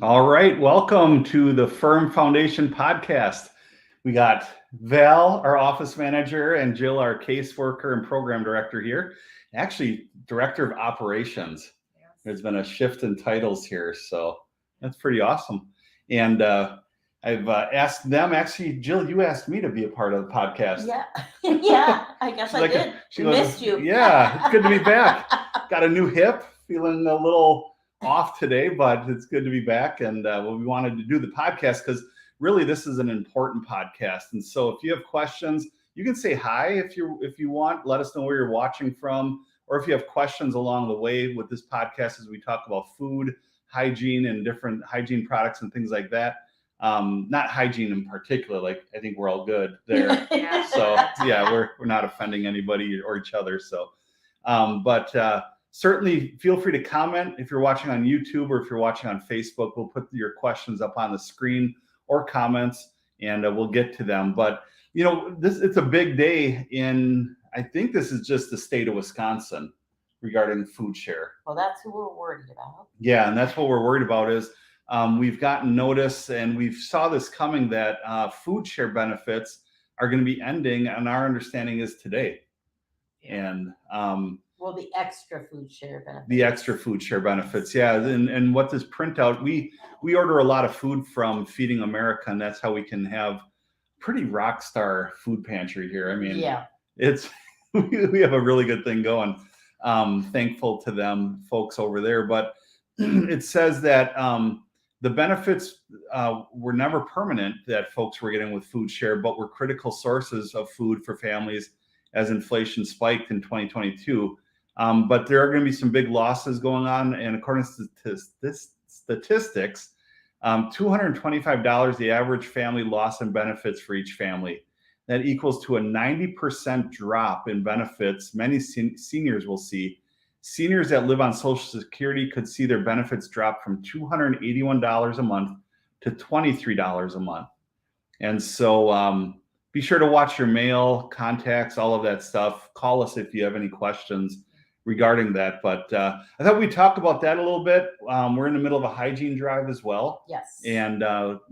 All right, welcome to the Firm Foundation podcast. We got Val, our office manager, and Jill, our caseworker and program director here. Actually, director of operations. Yes. There's been a shift in titles here, so that's pretty awesome. And I've asked them. Actually, Jill, you asked me to be a part of the podcast. Yeah, yeah. I guess She's I like, did. she Missed you. Yeah, it's good to be back. Got a new hip, feeling a little off today, but it's good to be back. And we wanted to do the podcast because really this is an important podcast. And so if you have questions, you can say hi if you want. Let us know where you're watching from, or if you have questions along the way with this podcast as we talk about food, hygiene, and different hygiene products and things like that. Not hygiene in particular. Like I think we're all good there. Yeah. So yeah, we're not offending anybody or each other. So, but certainly feel free to comment if you're watching on YouTube or if you're watching on Facebook. We'll put your questions up on the screen or comments, and we'll get to them. But it's a big day in. I think this is just the state of Wisconsin regarding food share. Well, that's who we're worried about. Yeah, and that's what we're worried about is we've gotten notice and we've saw this coming that food share benefits are going to be ending, and our understanding is today. And well, the extra food share benefits. The extra food share benefits, yeah. And what this printout, we order a lot of food from Feeding America, and that's how we can have pretty rock star food pantry here. I mean, yeah, it's we have a really good thing going. Thankful to them folks over there, but it says that the benefits were never permanent that folks were getting with food share, but were critical sources of food for families as inflation spiked in 2022. But there are going to be some big losses going on. And according to this statistics, $225, the average family loss in benefits for each family. That equals to a 90% drop in benefits many seniors will see. Seniors that live on Social Security could see their benefits drop from $281 a month to $23 a month. And so be sure to watch your mail, contacts, all of that stuff. Call us if you have any questions regarding that. But I thought we talked about that a little bit. We're in the middle of a hygiene drive as well. Yes. And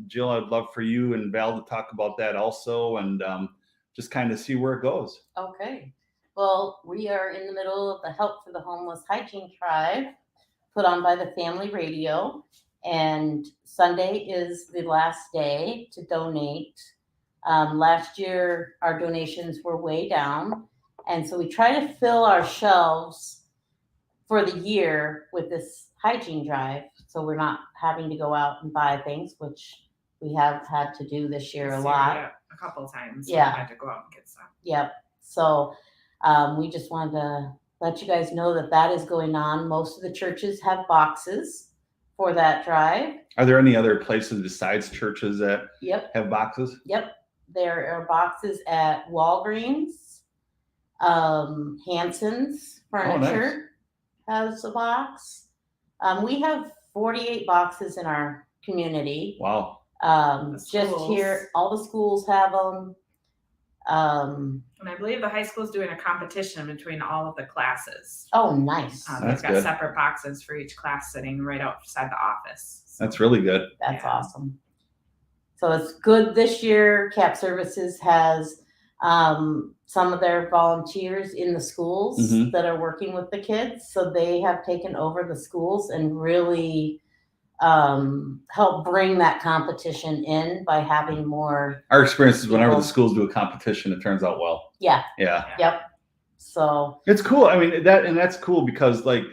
Jill, I'd love for you and Val to talk about that also, and just kind of see where it goes. Okay. Well, we are in the middle of the Help for the Homeless Hygiene Drive put on by the Family Radio. And Sunday is the last day to donate. Last year, our donations were way down. And so we try to fill our shelves for the year with this hygiene drive. So we're not having to go out and buy things, which we have had to do this year a lot. Yeah, a couple of times. Yeah. We had to go out and get stuff. Yep. So we just wanted to let you guys know that is going on. Most of the churches have boxes for that drive. Are there any other places besides churches that have boxes? Yep. There are boxes at Walgreens, Hanson's Furniture has a box. We have 48 boxes in our community. Wow. Just here, all the schools have them. And I believe the high school is doing a competition between all of the classes. Oh, nice. They've got separate boxes for each class sitting right outside the office. So that's really good. That's awesome. So it's good this year. CAP Services has some of their volunteers in the schools that are working with the kids. So they have taken over the schools and really help bring that competition in by having more. Our experience is whenever the schools do a competition, it turns out well. Yeah. Yep. So it's cool. I mean, that's cool because like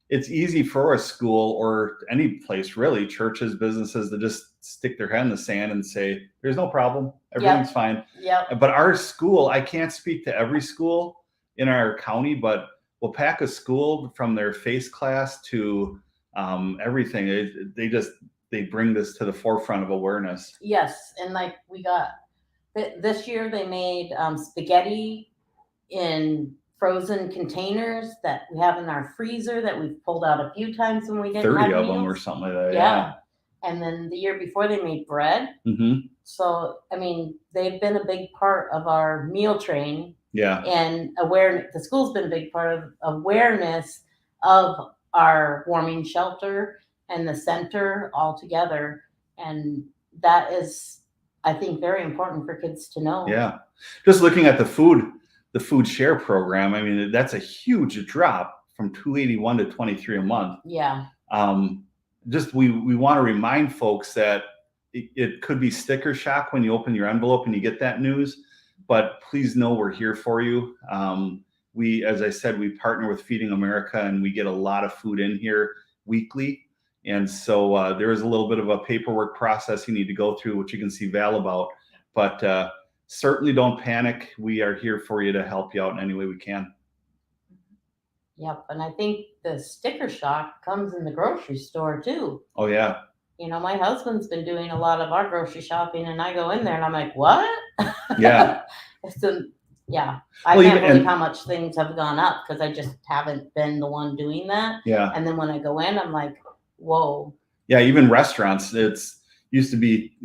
it's easy for a school or any place really, churches, businesses, to just stick their head in the sand and say, there's no problem. Everything's fine. Yep. But our school, I can't speak to every school in our county, but Wapaka School, from their face class to everything, they bring this to the forefront of awareness. Yes. And like we got this year, they made spaghetti in frozen containers that we have in our freezer that we've pulled out a few times when we didn't 30 have of meals. them or something like that. Yeah. And then the year before they made bread. Mm-hmm. So, I mean, they've been a big part of our meal train. Yeah. And awareness. The school's been a big part of awareness of our warming shelter and the center all together. And that is, I think, very important for kids to know. Yeah. Just looking at the food share program, I mean, that's a huge drop from $281 to $23 a month. Yeah. Just we want to remind folks that it could be sticker shock when you open your envelope and you get that news, but please know we're here for you. We, as I said, we partner with Feeding America, and we get a lot of food in here weekly. And so there is a little bit of a paperwork process you need to go through, which you can see Val about. But certainly don't panic. We are here for you to help you out in any way we can. Yep. And I think the sticker shock comes in the grocery store too. Oh, yeah. You know, my husband's been doing a lot of our grocery shopping, and I go in there and I'm like, what? Yeah. Yeah. I Well, can't even- believe how much things have gone up because I just haven't been the one doing that. Yeah. And then when I go in, I'm like, whoa. Yeah. Even restaurants, used to be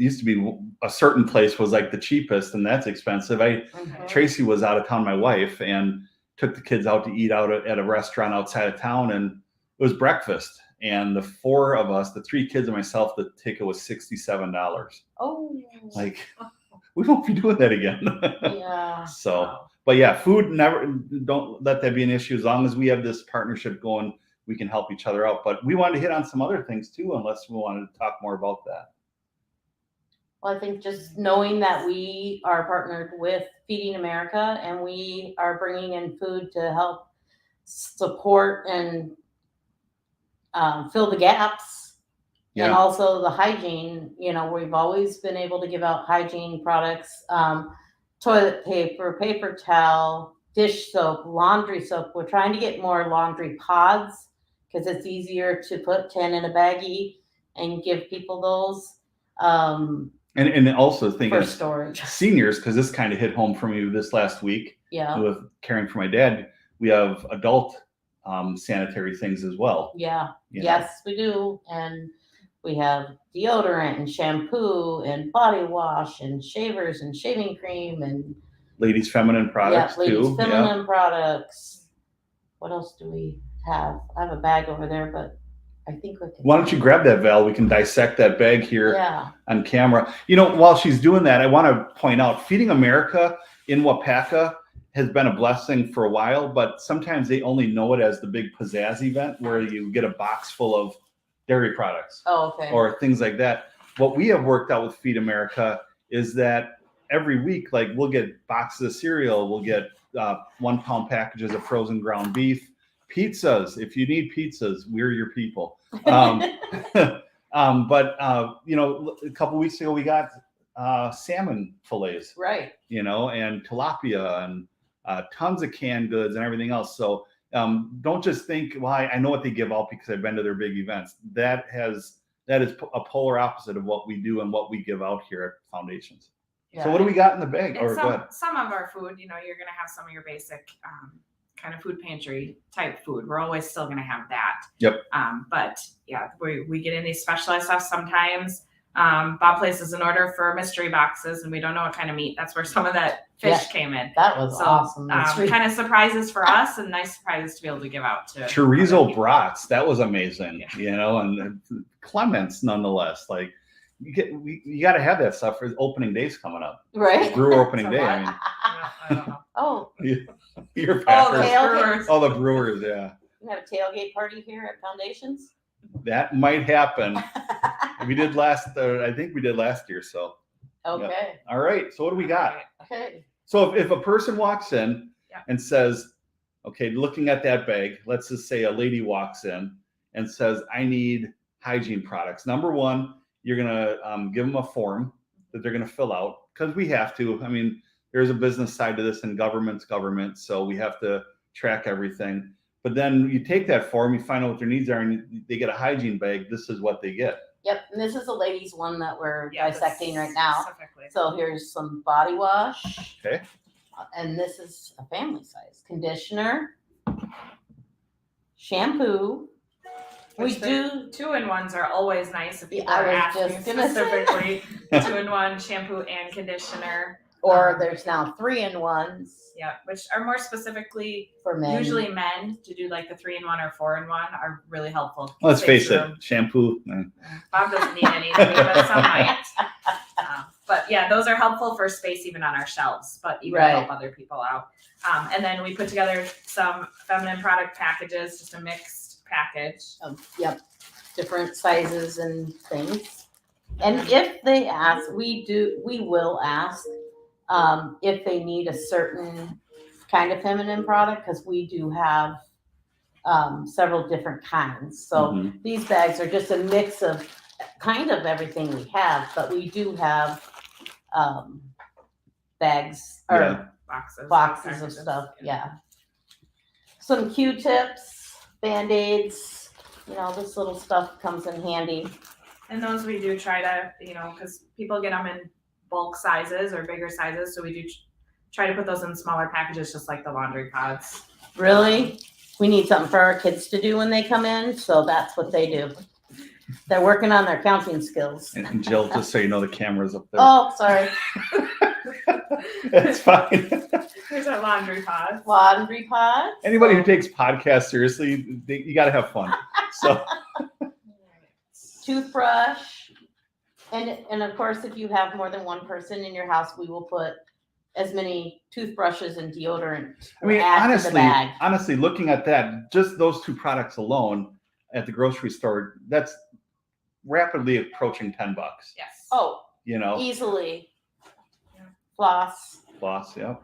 a certain place was like the cheapest, and that's expensive. Tracy was out of town, my wife, and took the kids out to eat out at a restaurant outside of town, and it was breakfast. And the four of us, the three kids and myself, the ticket was $67. Oh. Like, we won't be doing that again. Yeah. So, but yeah, food, don't let that be an issue. As long as we have this partnership going, we can help each other out. But we wanted to hit on some other things too, unless we wanted to talk more about that. Well, I think just knowing that we are partnered with Feeding America and we are bringing in food to help support and fill the gaps. Yeah. And also the hygiene, you know, we've always been able to give out hygiene products, toilet paper, paper towel, dish soap, laundry soap. We're trying to get more laundry pods because it's easier to put 10 in a baggie and give people those. And also thinking For of storage. seniors, because this kind of hit home for me this last week. Yeah. With caring for my dad, we have adult sanitary things as well. Yeah. You know? Yes, we do. And we have deodorant and shampoo and body wash and shavers and shaving cream and Ladies' feminine products ladies' too. feminine products. What else do we have? I have a bag over there, but I think we can. Why don't you grab that, Val? We can dissect that bag here on camera. You know, while she's doing that, I want to point out Feeding America in Wapaka has been a blessing for a while, but sometimes they only know it as the big pizzazz event where you get a box full of dairy products. Oh, okay. Or things like that. What we have worked out with Feed America is that every week, like, we'll get boxes of cereal, we'll get 1 pound packages of frozen ground beef, pizzas. If you need pizzas, we're your people. But you know, a couple weeks ago we got salmon fillets, Right. you know, and tilapia and tons of canned goods and everything else. So don't just think, well, I know what they give out because I've been to their big events. That is a polar opposite of what we do and what we give out here at Foundations. Yeah. So what do we got in the bag? And Or go ahead. some of our food, you know, you're going to have some of your basic kind of food pantry type food. We're always still going to have that. Yep. But yeah, we get in these specialized stuff sometimes. Bob places an order for mystery boxes, and we don't know what kind of meat. That's where some of that fish came in. That was So, awesome. kind of surprises for us, and nice surprises to be able to give out to Chorizo other people. brats, that was amazing. Yeah. You know, and Clements nonetheless. Like, you got to have that stuff for opening days coming up. Right. Brewer opening So day. what? I mean, I don't know. Oh, your Oh, Packers. the tailgate. brewers. Oh, the Brewers, yeah. we have a tailgate party here at Foundations. That might happen. We did I think we did last year. So, Okay. all right. So what do we got? Okay. So if a person walks in Yeah. and says, okay, looking at that bag, let's just say a lady walks in and says, I need hygiene products. Number one, you're going to give them a form that they're going to fill out because we have to. I mean, there's a business side to this and government's government. So we have to track everything. But then you take that form, you find out what their needs are, and they get a hygiene bag. This is what they get. Yep. And this is the ladies' one that we're Yeah, dissecting right now. specifically. So here's some body wash. Okay. And this is a family size conditioner, shampoo. We Which do. 2-in-1s are always nice if people I are was asking just gonna say. specifically. 2-in-1 shampoo and conditioner. Or there's now 3-in-1s Yeah, which are more specifically for men. usually men to do like the 3-in-1 or 4-in-1 are really helpful. Let's face it, Room. shampoo. Bob doesn't need any, but some might. But yeah, those are helpful for space even on our shelves, but even help other people out. And then we put together some feminine product packages, just a mixed package. Yep, different sizes and things. And if they ask, we will ask if they need a certain kind of feminine product, because we do have several different kinds. So these bags are just a mix of kind of everything we have, but we do have bags or boxes of stuff. Yeah. Some Q-tips, Band-Aids, this little stuff comes in handy. And those we do try to, because people get them in bulk sizes or bigger sizes. So we do try to put those in smaller packages, just like the laundry pods. Really? We need something for our kids to do when they come in. So that's what they do. They're working on their counting skills. And Jill, just so you know, the camera's up there. Oh, sorry. It's fine. There's our laundry pods. Laundry pods. Anybody who takes podcasts seriously, you got to have fun. So, toothbrush, and of course, if you have more than one person in your house, we will put as many toothbrushes and deodorant. I mean, to the bag. honestly, looking at that, just those two products alone at the grocery store, that's rapidly approaching $10. Yes. Oh, You know, easily. Floss. yeah.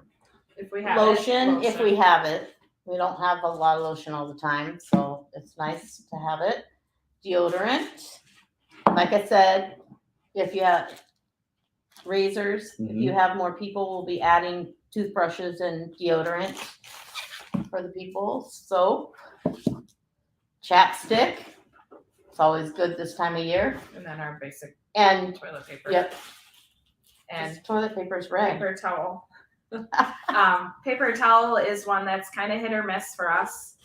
If we have Lotion, if we have it. We don't have a lot of lotion all the time, so it's nice to have it. Deodorant. Like I said, if you have razors, if you have more people, we'll be adding toothbrushes and deodorant for the people. Soap. Chapstick. It's always good this time of year. And then our basic And toilet paper. yep. And Toilet paper is red. paper towel. Paper towel is one that's kind of hit or miss for us.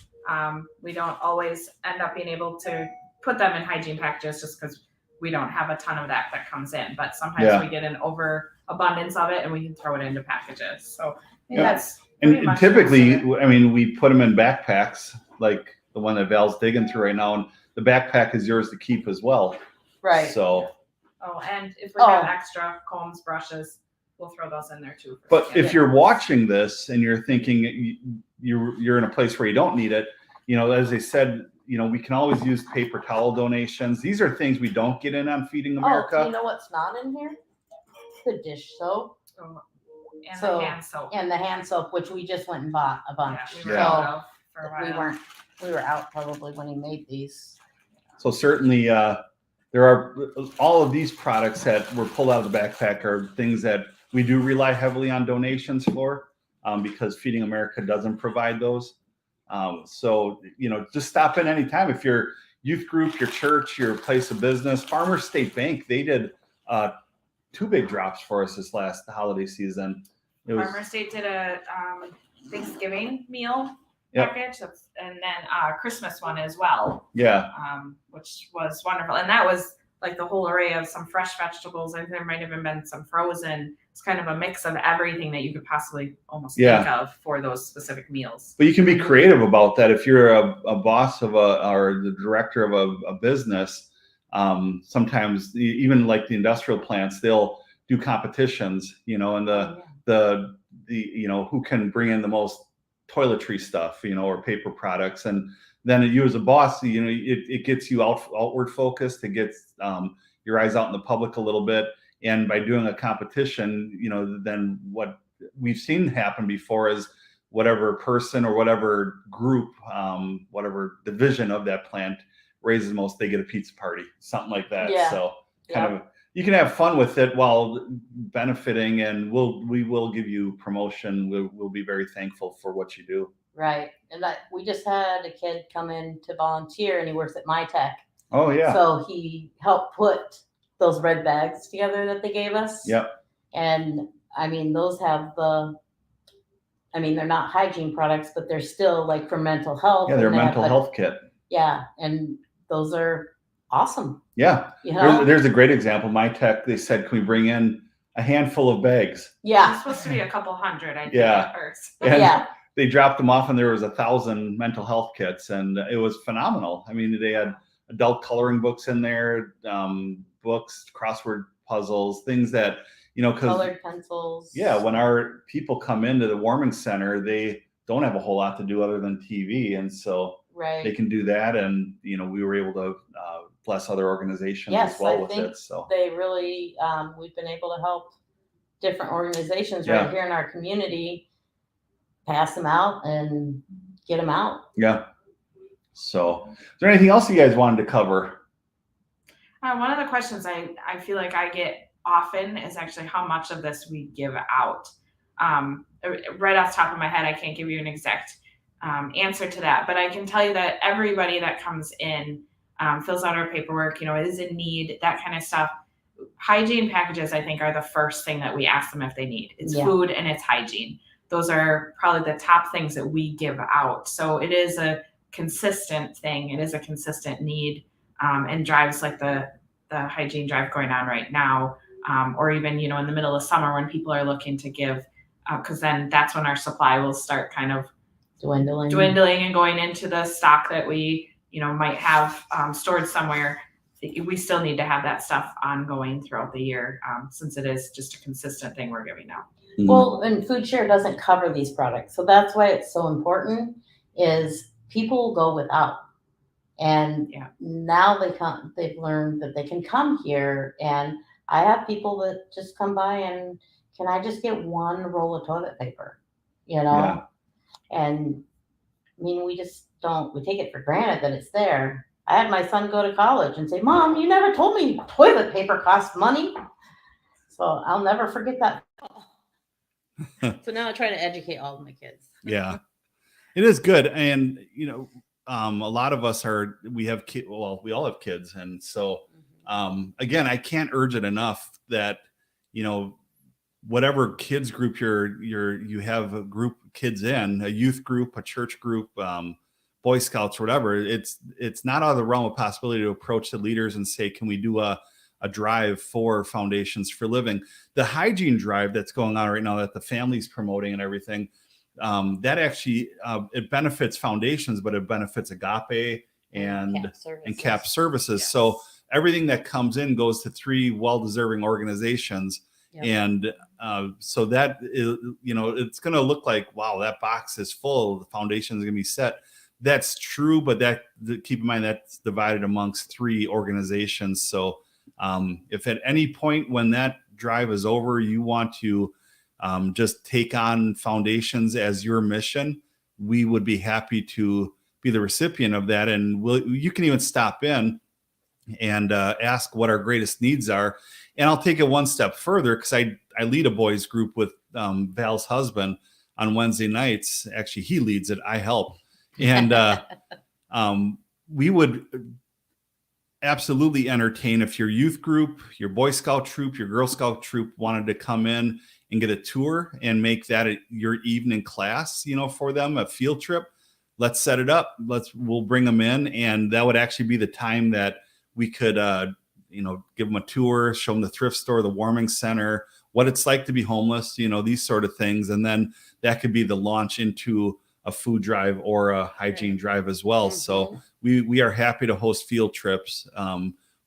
We don't always end up being able to put them in hygiene packages just because we don't have a ton of that comes in. But sometimes we get an overabundance of it and we can throw it into packages. So I think that's and typically, I mean, we put them in backpacks like the one that Val's digging through right now, and the backpack is yours to keep as well. Right. So. Oh, and if we have extra combs, brushes, we'll throw those in there too. But if you're watching this and you're thinking you're in a place where you don't need it, as I said, we can always use paper towel donations. These are things we don't get in on Feeding America. Oh, you know what's not in here? The dish soap. And the hand soap. And the hand soap, which we just went and bought a bunch. We were out of for a while. We were out probably when he made these. So certainly there are all of these products that were pulled out of the backpack are things that we do rely heavily on donations for because Feeding America doesn't provide those. So, just stop in anytime. If your youth group, your church, your place of business, Farmers State Bank, they did 2 big drops for us this last holiday season. Farmers State did a Thanksgiving meal package, and then Christmas one as well. Yeah. Which was wonderful, and that was like the whole array of some fresh vegetables, and there might have even been some frozen. It's kind of a mix of everything that you could possibly almost think of for those specific meals. But you can be creative about that if you're a boss of or the director of a business. Sometimes even like the industrial plants, they'll do competitions, and the who can bring in the most toiletry stuff, or paper products. And then you as a boss, it gets you outward focused. It gets your eyes out in the public a little bit. And by doing a competition, then what we've seen happen before is whatever person or whatever group, whatever division of that plant raises most, they get a pizza party, something like that. Yeah. So kind of, you can have fun with it while benefiting, and we will give you promotion. We'll be very thankful for what you do. Right. And we just had a kid come in to volunteer, and he works at MyTech. Oh yeah. So he helped put those red bags together that they gave us. Yep. And I mean, those have they're not hygiene products, but they're still like for mental health. Yeah, they're a mental health kit. Yeah. And those are awesome. Yeah. There's a great example. MyTech, they said, can we bring in a handful of bags. It's Yeah. supposed to be a couple hundred, I think, Yeah. at first. And Yeah. they dropped them off and there was 1,000 mental health kits, and it was phenomenal. I mean, they had adult coloring books in there, books, crossword puzzles, things that, because Colored pencils. yeah, when our people come into the warming center, they don't have a whole lot to do other than TV, and so Right. they can do that. And we were able to bless other organizations Yes, as well I with think it. So they really, we've been able to help different organizations Yeah. right here in our community pass them out and get them out. yeah. So is there anything else you guys wanted to cover? One of the questions I feel like I get often is actually how much of this we give out. Right off the top of my head, I can't give you an exact answer to that, but I can tell you that everybody that comes in fills out our paperwork, is in need, that kind of stuff. Hygiene packages, I think, are the first thing that we ask them if they need. It's food and it's hygiene. Those are probably the top things that we give out. So it is a consistent thing. It is a consistent need, and drives like the hygiene drive going on right now, or even, in the middle of summer when people are looking to give, because then that's when our supply will start kind of dwindling and going into the stock that we, might have stored somewhere. We still need to have that stuff ongoing throughout the year, since it is just a consistent thing we're giving out. Well, and food share doesn't cover these products. So that's why it's so important is people go without. And now they've learned that they can come here, and I have people that just come by and can I just get one roll of toilet paper, Yeah. And I mean, we take it for granted that it's there. I had my son go to college and say, Mom, you never told me toilet paper costs money. So I'll never forget that. So now I try to educate all of my kids. Yeah, it is good. And, a lot of us we have kids. Well, we all have kids. And so, again, I can't urge it enough that, whatever kids group you have a group of kids in, a youth group, a church group, Boy Scouts, whatever, it's not out of the realm of possibility to approach the leaders and say, can we do a drive for Foundations for Living? The hygiene drive that's going on right now that the family's promoting and everything, that actually, it benefits Foundations, but it benefits Agape and CAP Services. Yes. So everything that comes in goes to 3 well-deserving organizations. Yep. And so that is, it's going to look like, wow, that box is full. The foundation is going to be set. That's true, but keep in mind that's divided amongst 3 organizations. So if at any point when that drive is over, you want to just take on Foundations as your mission, we would be happy to be the recipient of that. And you can even stop in and ask what our greatest needs are. And I'll take it one step further because I lead a boys group with Val's husband on Wednesday nights. Actually, he leads it. I help. And we would absolutely entertain if your youth group, your Boy Scout troop, your Girl Scout troop wanted to come in and get a tour and make that your evening class, for them, a field trip. Let's set it up. We'll bring them in, and that would actually be the time that we could, give them a tour, show them the thrift store, the warming center, what it's like to be homeless, these sort of things. And then that could be the launch into a food drive or a hygiene drive as well. Mm-hmm. So we are happy to host field trips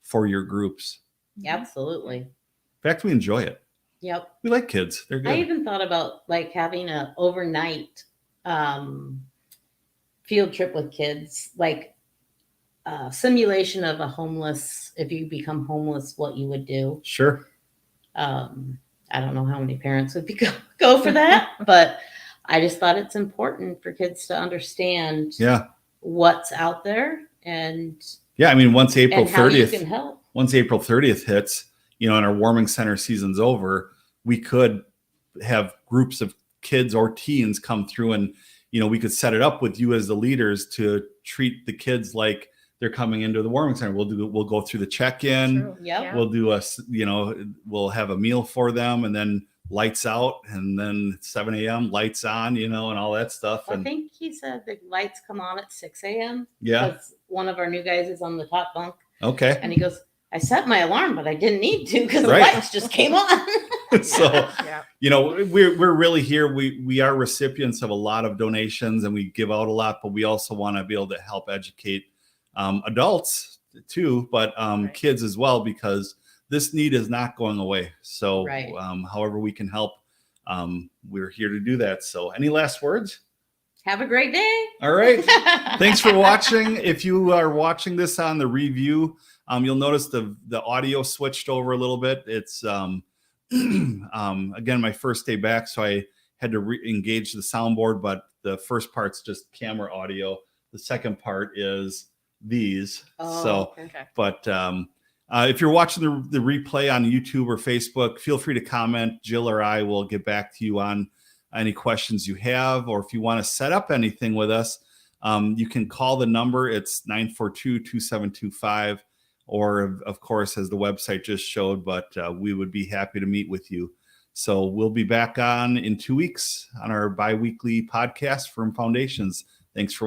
for your groups. Absolutely. In fact, we enjoy it. Yep. We like kids. They're good. I even thought about having an overnight field trip with kids, simulation of if you become homeless, what you would do. Sure. I don't know how many parents would go for that, but I just thought it's important for kids to understand what's out there. And I mean, once April 30th hits, and our warming center season's over, we could have groups of kids or teens come through and, we could set it up with you as the leaders to treat the kids like they're coming into the warming center. We'll go through the check-in. Yep. We'll do we'll have a meal for them, and then lights out, and then 7 a.m. lights on, and all that stuff. I think he said the lights come on at 6 a.m. Yeah. Because one of our new guys is on the top bunk. Okay. And he goes, I set my alarm, but I didn't need to because the lights just came on. So, Yeah. you know, we're really here. We are recipients of a lot of donations and we give out a lot, but we also want to be able to help educate adults too, but Right. kids as well, because this need is not going away. So Right. however we can help, we're here to do that. So any last words? Have a great day. All right. Thanks for watching. If you are watching this on the review, you'll notice the audio switched over a little bit. It's again, my first day back, so I had to re-engage the soundboard, but the first part's just camera audio. The second part is these. So, Okay. but if you're watching the replay on YouTube or Facebook, feel free to comment. Jill or I will get back to you on any questions you have, or if you want to set up anything with us, you can call the number. It's 942-2725, or of course, as the website just showed, but we would be happy to meet with you. So we'll be back on in 2 weeks on our bi-weekly podcast from Foundations. Thanks for